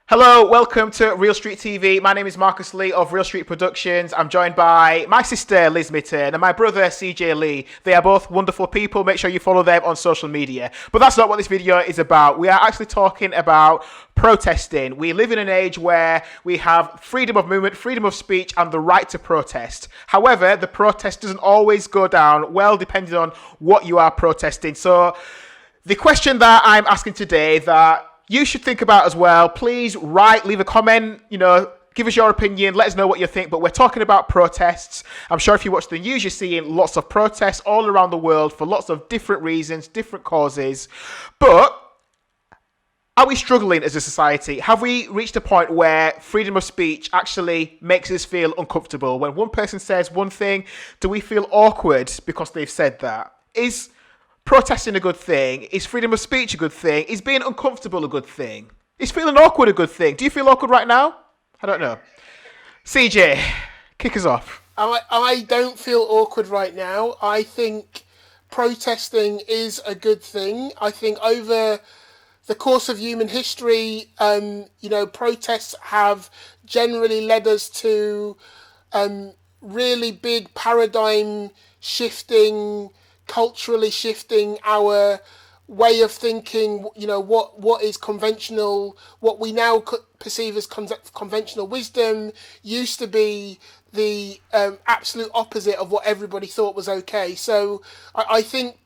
Hello, welcome to Real Street TV. My name is Marcus Lee of Real Street Productions. I'm joined by my sister, Liz Mytton, and my brother, CJ Lee. They are both wonderful people. Make sure you follow them on social media. But that's not what this video is about. We are actually talking about protesting. We live in an age where we have freedom of movement, freedom of speech, and the right to protest. However, the protest doesn't always go down well, depending on what you are protesting. So the question that I'm asking today that you should think about as well, please leave a comment, give us your opinion, let us know what you think. But we're talking about protests. I'm sure if you watch the news, you're seeing lots of protests all around the world for lots of different reasons, different causes. But are we struggling as a society? Have we reached a point where freedom of speech actually makes us feel uncomfortable? When one person says one thing, do we feel awkward because they've said that? Is protesting a good thing? Is freedom of speech a good thing? Is being uncomfortable a good thing? Is feeling awkward a good thing? Do you feel awkward right now? I don't know. CJ, kick us off. I don't feel awkward right now. I think protesting is a good thing. I think over the course of human history, protests have generally led us to really big paradigm shifting, culturally shifting our way of thinking. What is conventional, what we now perceive as conventional wisdom used to be the absolute opposite of what everybody thought was okay. So I think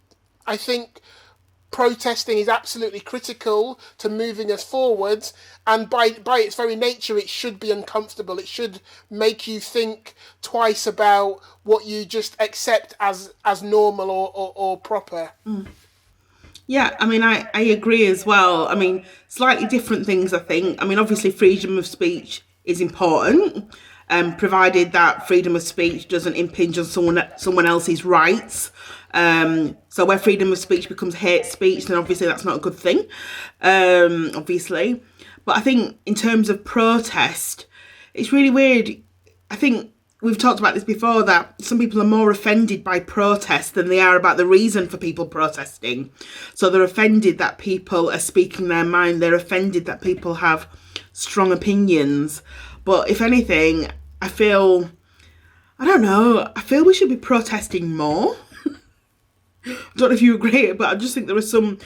protesting is absolutely critical to moving us forwards, and by its very nature it should be uncomfortable. It should make you think twice about what you just accept as normal or proper. Yeah, I agree as well. Slightly different things, I think. Obviously freedom of speech is important, provided that freedom of speech doesn't impinge on someone else's rights. So where freedom of speech becomes hate speech, then obviously that's not a good thing, obviously. But I think in terms of protest, it's really weird. I think we've talked about this before, that some people are more offended by protest than they are about the reason for people protesting. So they're offended that people are speaking their mind. They're offended that people have strong opinions. But if anything, I feel we should be protesting more. I don't know if you agree, but I just think there are some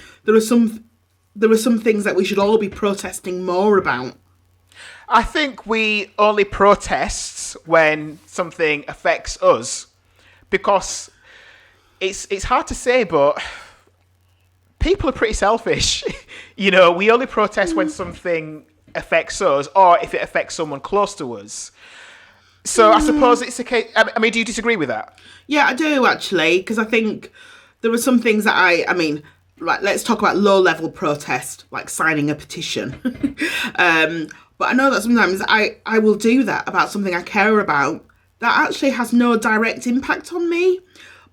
things that we should all be protesting more about. I think we only protest when something affects us, because it's hard to say, but people are pretty selfish. We only protest when something affects us, or if it affects someone close to us. So I suppose it's a case. Do you disagree with that? Yeah, I do actually, because I think there are some things that let's talk about low-level protest, like signing a petition. But I know that sometimes I will do that about something I care about that actually has no direct impact on me,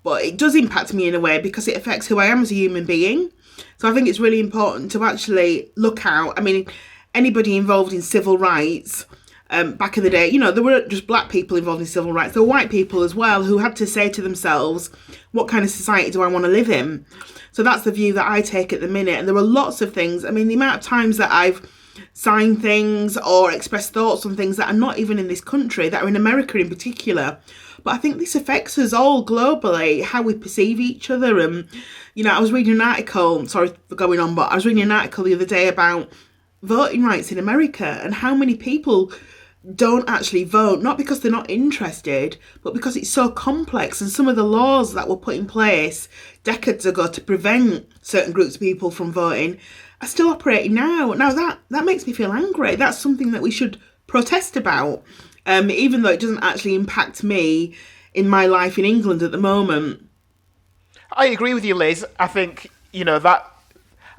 but it does impact me in a way because it affects who I am as a human being. So I think it's really important to actually look out. Anybody involved in civil rights, back in the day, there weren't just black people involved in civil rights. There were white people as well who had to say to themselves, what kind of society do I want to live in? So that's the view that I take at the minute. And there are lots of things. The amount of times that I've signed things or expressed thoughts on things that are not even in this country, that are in America in particular. But I think this affects us all globally, how we perceive each other. And, I was reading an article, sorry for going on, but I was reading an article the other day about voting rights in America and how many people don't actually vote, not because they're not interested, but because it's so complex. And some of the laws that were put in place decades ago to prevent certain groups of people from voting are still operating now. Now that makes me feel angry. That's something that we should protest about, even though it doesn't actually impact me in my life in England at the moment. I agree with you, Liz. I think, that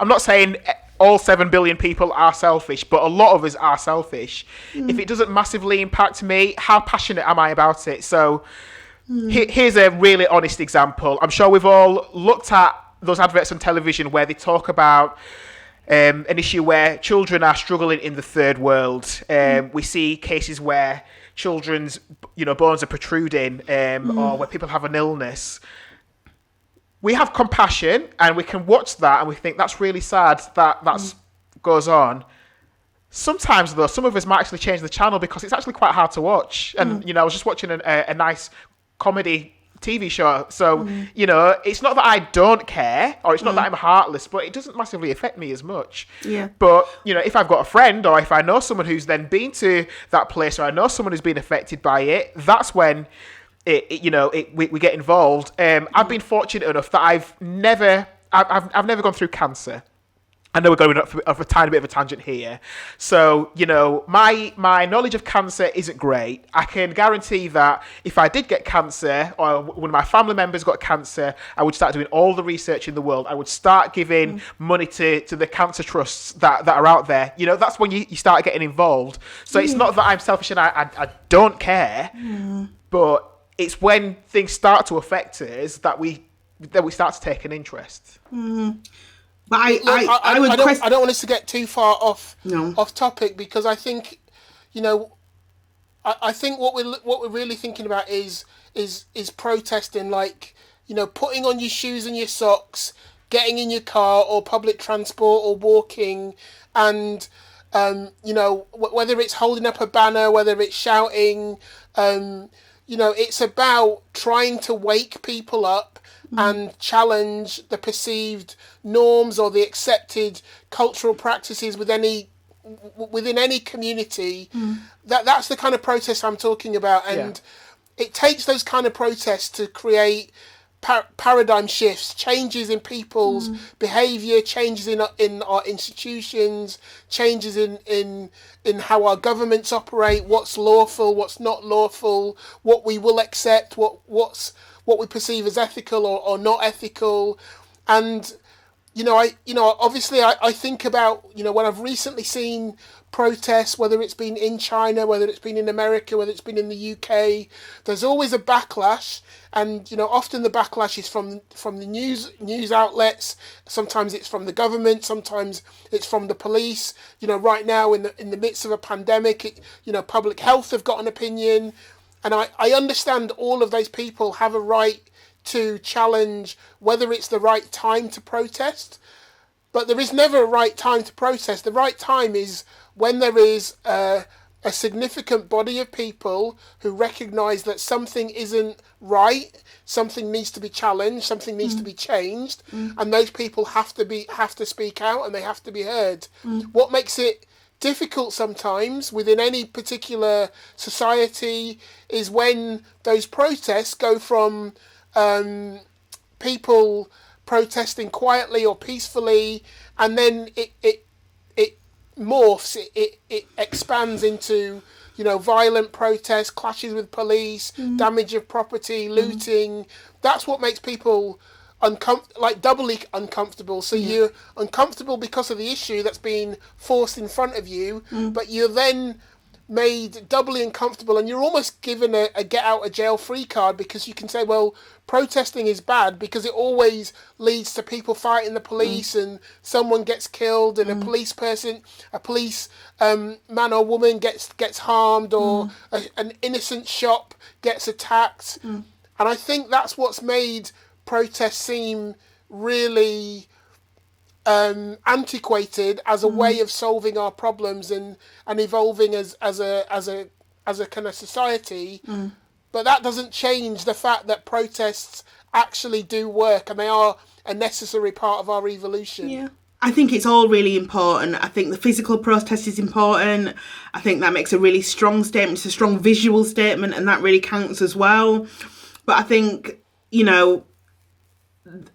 I'm not saying all 7 billion people are selfish, but a lot of us are selfish. If it doesn't massively impact me, how passionate am I about it? So here's a really honest example. I'm sure we've all looked at those adverts on television where they talk about an issue where children are struggling in the third world. We see cases where children's bones are protruding, or where people have an illness. We have compassion and we can watch that and we think that's really sad that goes on. Sometimes, though, some of us might actually change the channel because it's actually quite hard to watch. And, I was just watching a nice comedy TV show. So, it's not that I don't care or it's not that I'm heartless, but it doesn't massively affect me as much. Yeah. But, if I've got a friend or if I know someone who's then been to that place or I know someone who's been affected by it, that's when we get involved. I've been fortunate enough that I've never gone through cancer. I know we're going off a tiny bit of a tangent here. So, my knowledge of cancer isn't great. I can guarantee that if I did get cancer or one of my family members got cancer, I would start doing all the research in the world. I would start giving money to the cancer trusts that are out there. That's when you start getting involved. So it's not that I'm selfish and I don't care, but it's when things start to affect us that we start to take an interest. But I don't want us to get too far off topic because I think, I think what we're really thinking about is protesting, like, putting on your shoes and your socks, getting in your car or public transport or walking, and whether it's holding up a banner, whether it's shouting, it's about trying to wake people up and challenge the perceived norms or the accepted cultural practices within any community. That's the kind of protest I'm talking about, and it takes those kind of protests to create paradigm shifts, changes in people's behaviour, changes in our institutions, changes in how our governments operate, what's lawful, what's not lawful, what we will accept, what we perceive as ethical or not ethical. And obviously I think about when I've recently seen protests, whether it's been in China, whether it's been in America, whether it's been in the UK, there's always a backlash, and often the backlash is from the news outlets. Sometimes it's from the government, sometimes it's from the police. Right now in the midst of a pandemic, public health have got an opinion. And I understand all of those people have a right to challenge whether it's the right time to protest. But there is never a right time to protest. The right time is when there is a significant body of people who recognise that something isn't right, something needs to be challenged, something needs to be changed, and those people have to speak out and they have to be heard. What makes it difficult sometimes within any particular society is when those protests go from people protesting quietly or peacefully, and then it morphs, it expands into violent protests, clashes with police, damage of property, looting. That's what makes people doubly uncomfortable. So you're uncomfortable because of the issue that's been forced in front of you, but you're then made doubly uncomfortable, and you're almost given a get out of jail free card, because you can say, well, protesting is bad because it always leads to people fighting the police and someone gets killed and a police man or woman gets harmed, or an innocent shop gets attacked. And I think that's what's made protests seem really antiquated as a way of solving our problems and evolving as a kind of society. But that doesn't change the fact that protests actually do work, and they are a necessary part of our evolution. Yeah. I think it's all really important. I think the physical protest is important. I think that makes a really strong statement. It's a strong visual statement, and that really counts as well. But I think,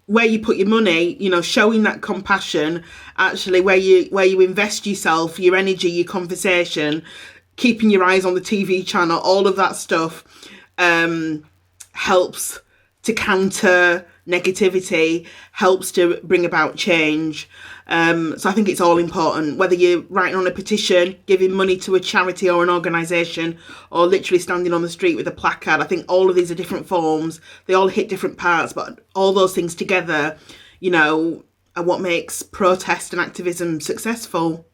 where you put your money, showing that compassion, actually where you invest yourself, your energy, your conversation, keeping your eyes on the TV channel, all of that stuff helps to counter negativity, helps to bring about change. So I think it's all important, whether you're writing on a petition, giving money to a charity or an organisation, or literally standing on the street with a placard. I think all of these are different forms. They all hit different parts, but all those things together, are what makes protest and activism successful.